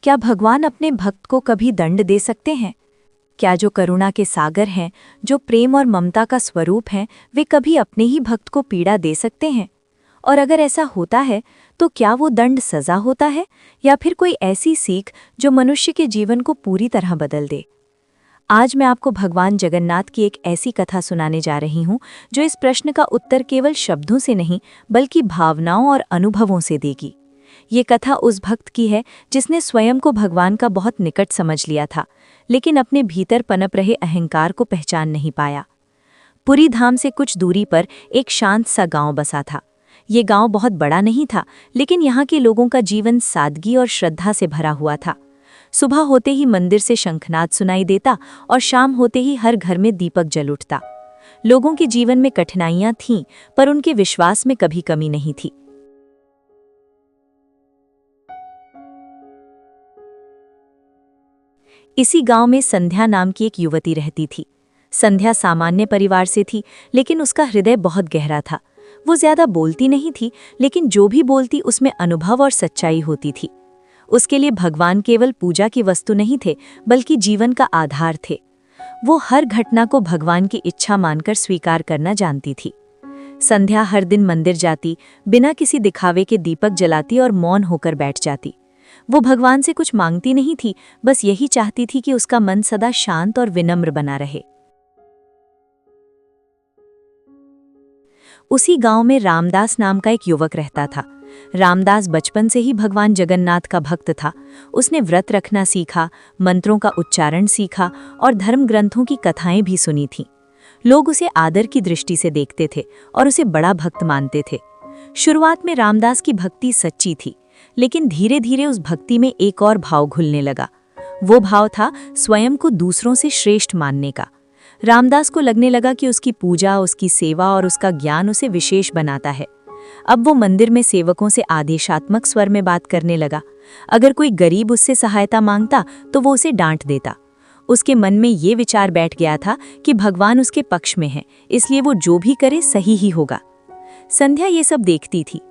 क्या भगवान अपने भक्त को कभी दंड दे सकते हैं? क्या जो करुणा के सागर हैं, जो प्रेम और ममता का स्वरूप हैं, वे कभी अपने ही भक्त को पीड़ा दे सकते हैं? और अगर ऐसा होता है तो क्या वो दंड सजा होता है या फिर कोई ऐसी सीख जो मनुष्य के जीवन को पूरी तरह बदल दे? आज मैं आपको भगवान जगन्नाथ की एक ऐसी कथा सुनाने जा रही हूँ जो इस प्रश्न का उत्तर केवल शब्दों से नहीं बल्कि भावनाओं और अनुभवों से देगी। ये कथा उस भक्त की है जिसने स्वयं को भगवान का बहुत निकट समझ लिया था, लेकिन अपने भीतर पनप रहे अहंकार को पहचान नहीं पाया। पुरी धाम से कुछ दूरी पर एक शांत सा गांव बसा था। ये गांव बहुत बड़ा नहीं था, लेकिन यहाँ के लोगों का जीवन सादगी और श्रद्धा से भरा हुआ था। सुबह होते ही मंदिर से शंखनाद सुनाई देता और शाम होते ही हर घर में दीपक जल उठता। लोगों के जीवन में कठिनाइयां थीं, पर उनके विश्वास में कभी कमी नहीं थी। इसी गांव में संध्या नाम की एक युवती रहती थी। संध्या सामान्य परिवार से थी, लेकिन उसका हृदय बहुत गहरा था। वो ज्यादा बोलती नहीं थी, लेकिन जो भी बोलती उसमें अनुभव और सच्चाई होती थी। उसके लिए भगवान केवल पूजा की वस्तु नहीं थे, बल्कि जीवन का आधार थे। वो हर घटना को भगवान की इच्छा मानकर स्वीकार करना जानती थी। संध्या हर दिन मंदिर जाती, बिना किसी दिखावे के दीपक जलाती और मौन होकर बैठ जाती। वो भगवान से कुछ मांगती नहीं थी, बस यही चाहती थी कि उसका मन सदा शांत और विनम्र बना रहे। उसी गांव में रामदास नाम का एक युवक रहता था। रामदास बचपन से ही भगवान जगन्नाथ का भक्त था। उसने व्रत रखना सीखा, मंत्रों का उच्चारण सीखा और धर्म ग्रंथों की कथाएं भी सुनी थीं। लोग उसे आदर की दृष्टि से देखते थे और उसे बड़ा भक्त मानते थे। शुरुआत में रामदास की भक्ति सच्ची थी, लेकिन धीरे धीरे उस भक्ति में एक और भाव घुलने लगा। वो भाव था स्वयं को दूसरों से श्रेष्ठ मानने का। रामदास को लगने लगा कि उसकी पूजा, उसकी सेवा और उसका ज्ञान उसे विशेष बनाता है। अब वो मंदिर में सेवकों से आदेशात्मक स्वर में बात करने लगा। अगर कोई गरीब उससे सहायता मांगता तो वो उसे डांट देता। उसके मन में ये विचार बैठ गया था कि भगवान उसके पक्ष में है, इसलिए वो जो भी करे सही ही होगा। संध्या ये सब देखती थी।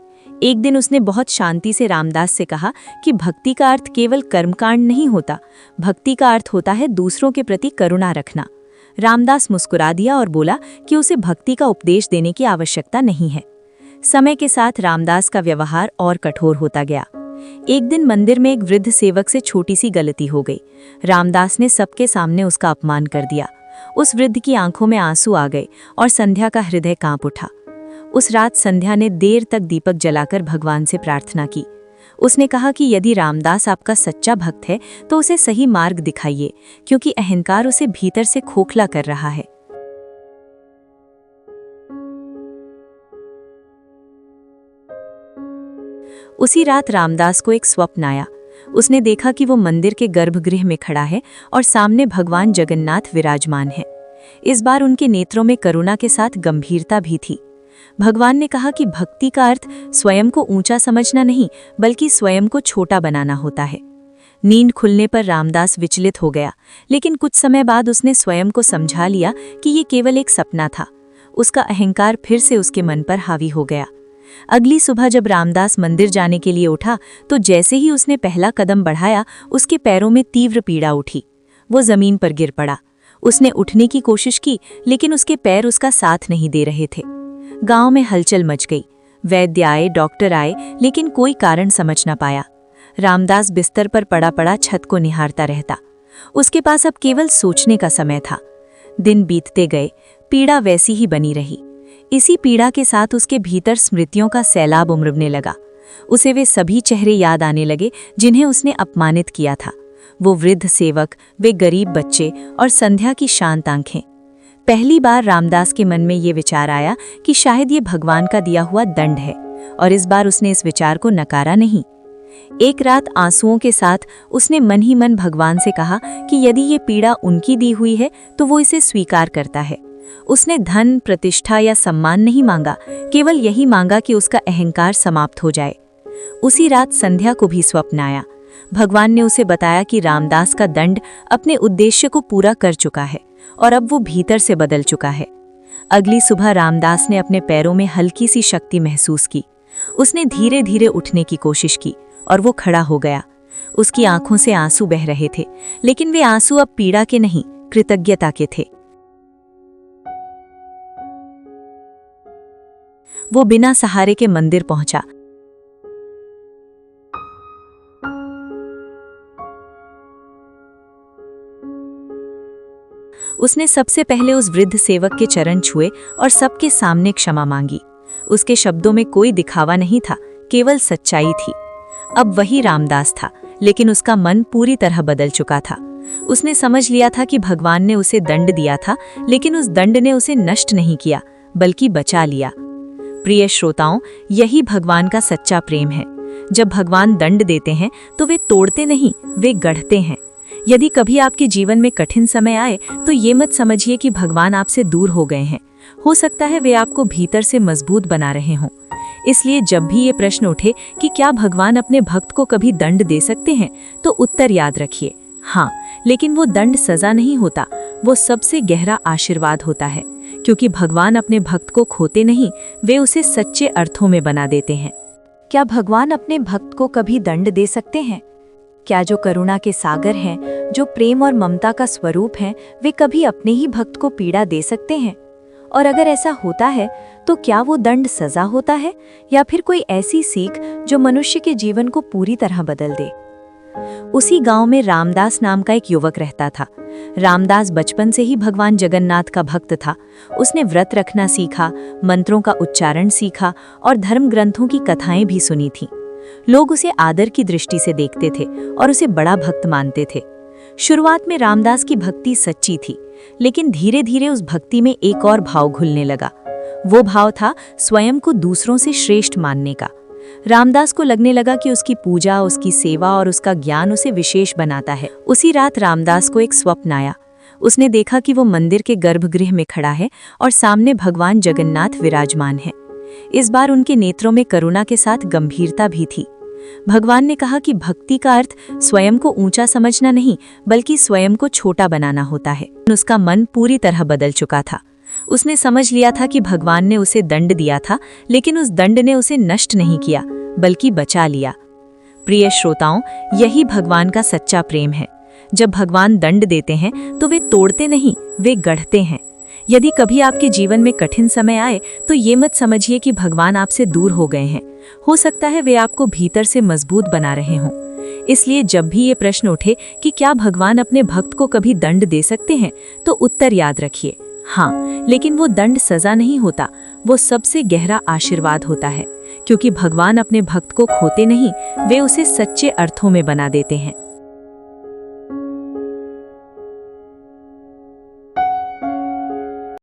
एक दिन उसने बहुत शांति से रामदास से कहा कि भक्ति का अर्थ केवल कर्मकांड नहीं होता, भक्ति का अर्थ होता है दूसरों के प्रति करुणा रखना। रामदास मुस्कुरा दिया और बोला कि उसे भक्ति का उपदेश देने की आवश्यकता नहीं है। समय के साथ रामदास का व्यवहार और कठोर होता गया। एक दिन मंदिर में एक वृद्ध सेवक से छोटी सी गलती हो गई। रामदास ने सबके सामने उसका अपमान कर दिया। उस वृद्ध की आंखों में आंसू आ गए और संध्या का हृदय कांप उठा। उस रात संध्या ने देर तक दीपक जलाकर भगवान से प्रार्थना की। उसने कहा कि यदि रामदास आपका सच्चा भक्त है तो उसे सही मार्ग दिखाइए, क्योंकि अहंकार उसे भीतर से खोखला कर रहा है। उसी रात रामदास को एक स्वप्न आया। उसने देखा कि वो मंदिर के गर्भगृह में खड़ा है और सामने भगवान जगन्नाथ विराजमान है। इस बार उनके नेत्रों में करुणा के साथ गंभीरता भी थी। भगवान ने कहा कि भक्ति का अर्थ स्वयं को ऊंचा समझना नहीं, बल्कि स्वयं को छोटा बनाना होता है। नींद खुलने पर रामदास विचलित हो गया, लेकिन कुछ समय बाद उसने स्वयं को समझा लिया कि ये केवल एक सपना था। उसका अहंकार फिर से उसके मन पर हावी हो गया। अगली सुबह जब रामदास मंदिर जाने के लिए उठा तो जैसे ही उसने पहला कदम बढ़ाया, उसके पैरों में तीव्र पीड़ा उठी। वो जमीन पर गिर पड़ा। उसने उठने की कोशिश की, लेकिन उसके पैर उसका साथ नहीं दे रहे थे। गांव में हलचल मच गई। वैद्य आए, डॉक्टर आए, लेकिन कोई कारण समझ न पाया। रामदास बिस्तर पर पड़ा पड़ा छत को निहारता रहता। उसके पास अब केवल सोचने का समय था। दिन बीतते गए, पीड़ा वैसी ही बनी रही। इसी पीड़ा के साथ उसके भीतर स्मृतियों का सैलाब उमड़ने लगा। उसे वे सभी चेहरे याद आने लगे जिन्हें उसने अपमानित किया था। वो वृद्ध सेवक, वे गरीब बच्चे और संध्या की शांत आंखें। पहली बार रामदास के मन में ये विचार आया कि शायद ये भगवान का दिया हुआ दंड है, और इस बार उसने इस विचार को नकारा नहीं। एक रात आंसुओं के साथ उसने मन ही मन भगवान से कहा कि यदि ये पीड़ा उनकी दी हुई है तो वो इसे स्वीकार करता है। उसने धन, प्रतिष्ठा या सम्मान नहीं मांगा, केवल यही मांगा कि उसका अहंकार समाप्त हो जाए। उसी रात संध्या को भी स्वप्न आया। भगवान ने उसे बताया कि रामदास का दंड अपने उद्देश्य को पूरा कर चुका है और अब वो भीतर से बदल चुका है। अगली सुबह रामदास ने अपने पैरों में हल्की सी शक्ति महसूस की। उसने धीरे धीरे उठने की कोशिश की और वो खड़ा हो गया। उसकी आंखों से आंसू बह रहे थे, लेकिन वे आंसू अब पीड़ा के नहीं, कृतज्ञता के थे। वो बिना सहारे के मंदिर पहुंचा। उसने सबसे पहले उस वृद्ध सेवक के चरण छुए और सबके सामने क्षमा मांगी। उसके शब्दों में कोई दिखावा नहीं था, केवल सच्चाई थी। अब वही रामदास था, लेकिन उसका मन पूरी तरह बदल चुका था। उसने समझ लिया था कि भगवान ने उसे दंड दिया था, लेकिन उस दंड ने उसे नष्ट नहीं किया, बल्कि बचा लिया। प्रिय श्रोताओं, यही भगवान का सच्चा प्रेम है। जब भगवान दंड देते हैं तो वे तोड़ते नहीं, वे गढ़ते हैं। यदि कभी आपके जीवन में कठिन समय आए तो ये मत समझिए कि भगवान आपसे दूर हो गए हैं। हो सकता है वे आपको भीतर से मजबूत बना रहे हों। इसलिए जब भी ये प्रश्न उठे कि क्या भगवान अपने भक्त को कभी दंड दे सकते हैं, तो उत्तर याद रखिए, हाँ, लेकिन वो दंड सजा नहीं होता, वो सबसे गहरा आशीर्वाद होता है। क्योंकि भगवान अपने भक्त को खोते नहीं, वे उसे सच्चे अर्थों में बना देते हैं। क्या भगवान अपने भक्त को कभी दंड दे सकते हैं? क्या जो करुणा के सागर हैं, जो प्रेम और ममता का स्वरूप हैं, वे कभी अपने ही भक्त को पीड़ा दे सकते हैं? और अगर ऐसा होता है तो क्या वो दंड सजा होता है या फिर कोई ऐसी सीख जो मनुष्य के जीवन को पूरी तरह बदल दे? उसी गांव में रामदास नाम का एक युवक रहता था। रामदास बचपन से ही भगवान जगन्नाथ का भक्त था। उसने व्रत रखना सीखा, मंत्रों का उच्चारण सीखा और धर्म ग्रंथों की कथाएं भी सुनी थीं। लोग उसे आदर की दृष्टि से देखते थे और उसे बड़ा भक्त मानते थे। शुरुआत में रामदास की भक्ति सच्ची थी, लेकिन धीरे धीरे उस भक्ति में एक और भाव घुलने लगा। वो भाव था स्वयं को दूसरों से श्रेष्ठ मानने का। रामदास को लगने लगा कि उसकी पूजा, उसकी सेवा और उसका ज्ञान उसे विशेष बनाता है। उसी रात रामदास को एक स्वप्न आया। उसने देखा कि वो मंदिर के गर्भगृह में खड़ा है और सामने भगवान जगन्नाथ विराजमान है। इस बार उनके नेत्रों में करुणा के साथ गंभीरता भी थी। भगवान ने कहा कि भक्ति का अर्थ स्वयं को ऊंचा समझना नहीं, बल्कि स्वयं को छोटा बनाना होता है। उसका मन पूरी तरह बदल चुका था। उसने समझ लिया था कि भगवान ने उसे दंड दिया था, लेकिन उस दंड ने उसे नष्ट नहीं किया, बल्कि बचा लिया। प्रिय श्रोताओं, यही भगवान का सच्चा प्रेम है। जब भगवान दंड देते हैं तो वे तोड़ते नहीं, वे गढ़ते हैं। यदि कभी आपके जीवन में कठिन समय आए तो ये मत समझिए कि भगवान आपसे दूर हो गए हैं। हो सकता है वे आपको भीतर से मजबूत बना रहे हों। इसलिए जब भी ये प्रश्न उठे कि क्या भगवान अपने भक्त को कभी दंड दे सकते हैं, तो उत्तर याद रखिए, हाँ, लेकिन वो दंड सजा नहीं होता, वो सबसे गहरा आशीर्वाद होता है। क्योंकि भगवान अपने भक्त को खोते नहीं, वे उसे सच्चे अर्थों में बना देते हैं।